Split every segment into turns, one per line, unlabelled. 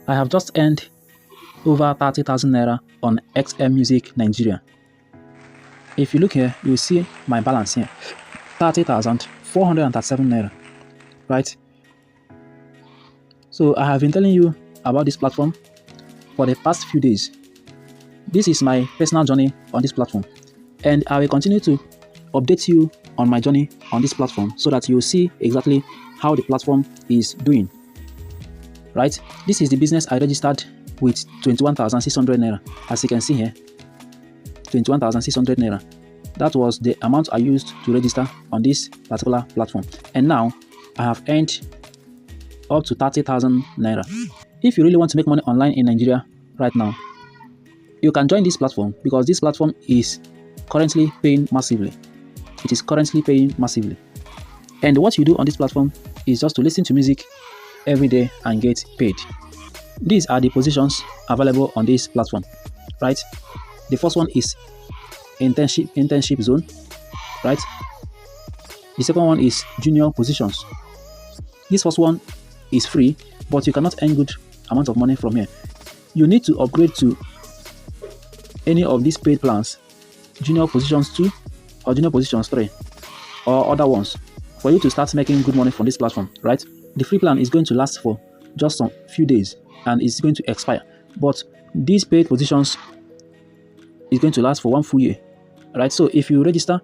I have just earned over 30,000 naira on Xfmusic Nigeria. If you look here, you see my balance here, 30,437 naira, right? So I have been telling you about this platform for the past few days. This is my personal journey on this platform, and I will continue to update you on my journey on this platform so that you will see exactly how the platform is doing. Right? This is the business I registered with 21,600 naira. As you can see here, 21,600 naira. That was the amount I used to register on this particular platform. And now I have earned up to 30,000 naira. If you really want to make money online in Nigeria right now, you can join this platform because this platform is currently paying massively. It is currently paying massively. And what you do on this platform is just to listen to music every day and get paid. These are the positions available on this platform, right? The first one is internship zone, right? The second one is junior positions. This first one is free, but you cannot earn good amount of money from here. You need to upgrade to any of these paid plans, junior positions 2 or junior positions 3 or other ones, for you to start making good money from this platform, right? The free plan is going to last for just some few days and it's going to expire, but these paid positions is going to last for 1 full year, right? So if you register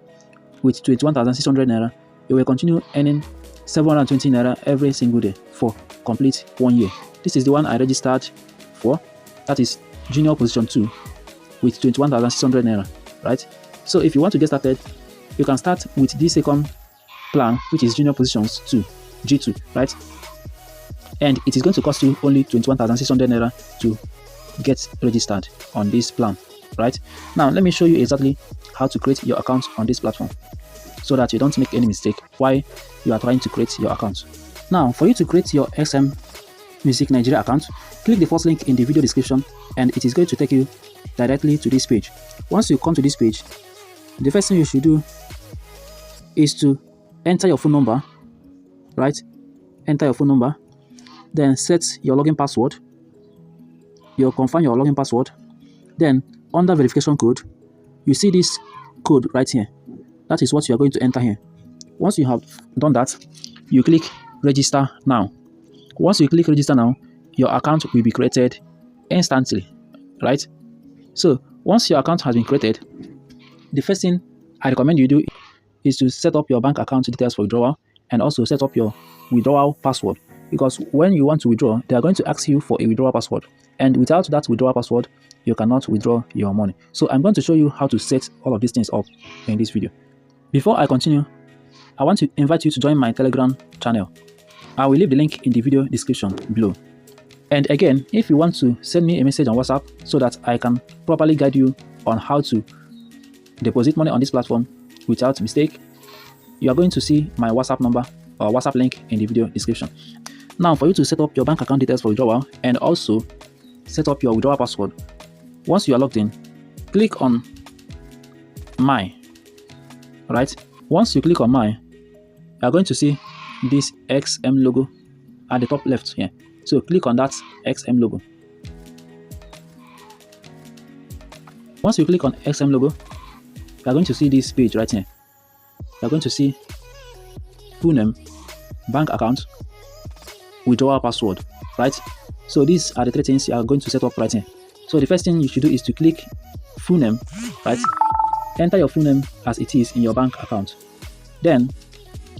with 21,600 naira, you will continue earning 720 naira every single day for complete 1 year. This is the one I registered for, that is junior position 2 with 21,600 naira, right? So if you want to get started, you can start with the second plan, which is junior positions 2, G2, right? And it is going to cost you only 21,600 naira to get registered on this plan, right? Now let me show you exactly how to create your account on this platform so that you don't make any mistake while you are trying to create your account. Now, for you to create your Xfmusic Nigeria account, click the first link in the video description and it is going to take you directly to this page. Once you come to this page, the first thing you should do is to enter your phone number, right? Enter your phone number, then set your login password. You'll confirm your login password. Then under verification code, you see this code right here. That is what you are going to enter here. Once you have done that, you click register now. Once you click register now, your account will be created instantly, right? So once your account has been created, the first thing I recommend you do is to set up your bank account details for withdrawal and also set up your withdrawal password, because when you want to withdraw, they are going to ask you for a withdrawal password, and without that withdrawal password, you cannot withdraw your money. So I'm going to show you how to set all of these things up in this video. Before I continue, I want to invite you to join my Telegram channel. I will leave the link in the video description below. And again, if you want to send me a message on WhatsApp so that I can properly guide you on how to deposit money on this platform without mistake, you are going to see my WhatsApp number or WhatsApp link in the video description. Now, for you to set up your bank account details for withdrawal and also set up your withdrawal password, once you are logged in, click on My, right? Once you click on My, you are going to see this XM logo at the top left here. So click on that XM logo. Once you click on XM logo, you are going to see this page right here. You are going to see full name, bank account, withdrawal password, right? So these are the three things you are going to set up right here. So the first thing you should do is to click full name, right? Enter your full name as it is in your bank account. Then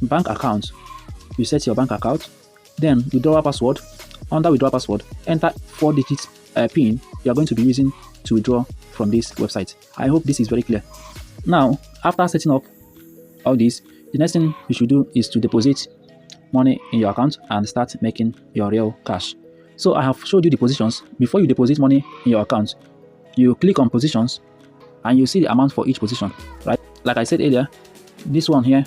bank account, you set your bank account. Then withdrawal password. Under withdrawal password, enter 4 digits PIN you are going to be using to withdraw from this website. I hope this is very clear. Now, after setting up all this, the next thing you should do is to deposit money in your account and start making your real cash. So I have showed you the positions. Before you deposit money in your account, you click on positions and you see the amount for each position, right? Like I said earlier, this one here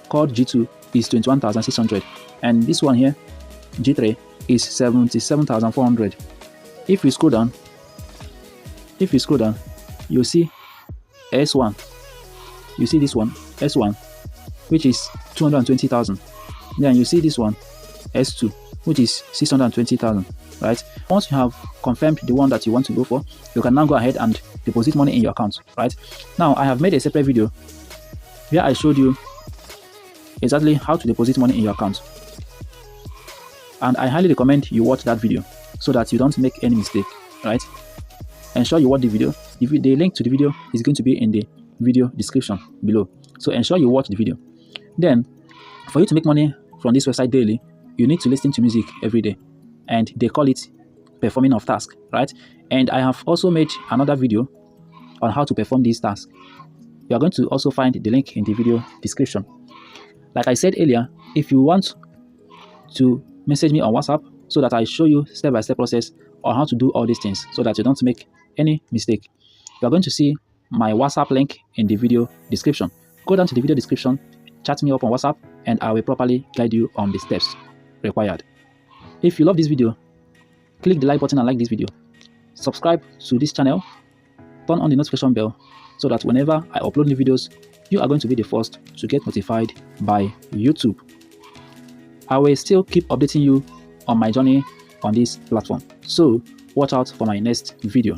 called G2 is 21,600 and this one here, G3, is 77,400. If you scroll down, you see S1. You see this one, S1, which is 220,000. Then you see this one, S2, which is 620,000. right? Once you have confirmed the one that you want to go for, you can now go ahead and deposit money in your account, right? Now, I have made a separate video where I showed you exactly how to deposit money in your account. And I highly recommend you watch that video so that you don't make any mistake, right? Ensure you watch the video. The link to the video is going to be in the video description below. So ensure you watch the video. Then, for you to make money from this website daily, you need to listen to music every day. And they call it performing of tasks, right? And I have also made another video on how to perform these tasks. You are going to also find the link in the video description. Like I said earlier, if you want to message me on WhatsApp so that I show you step-by-step process on how to do all these things so that you don't make any mistake, you are going to see my WhatsApp link in the video description. Go down to the video description, chat me up on WhatsApp, and I will properly guide you on the steps required. If you love this video, click the like button and like this video. Subscribe to this channel, turn on the notification bell so that whenever I upload new videos, you are going to be the first to get notified by YouTube. I will still keep updating you on my journey on this platform. So watch out for my next video.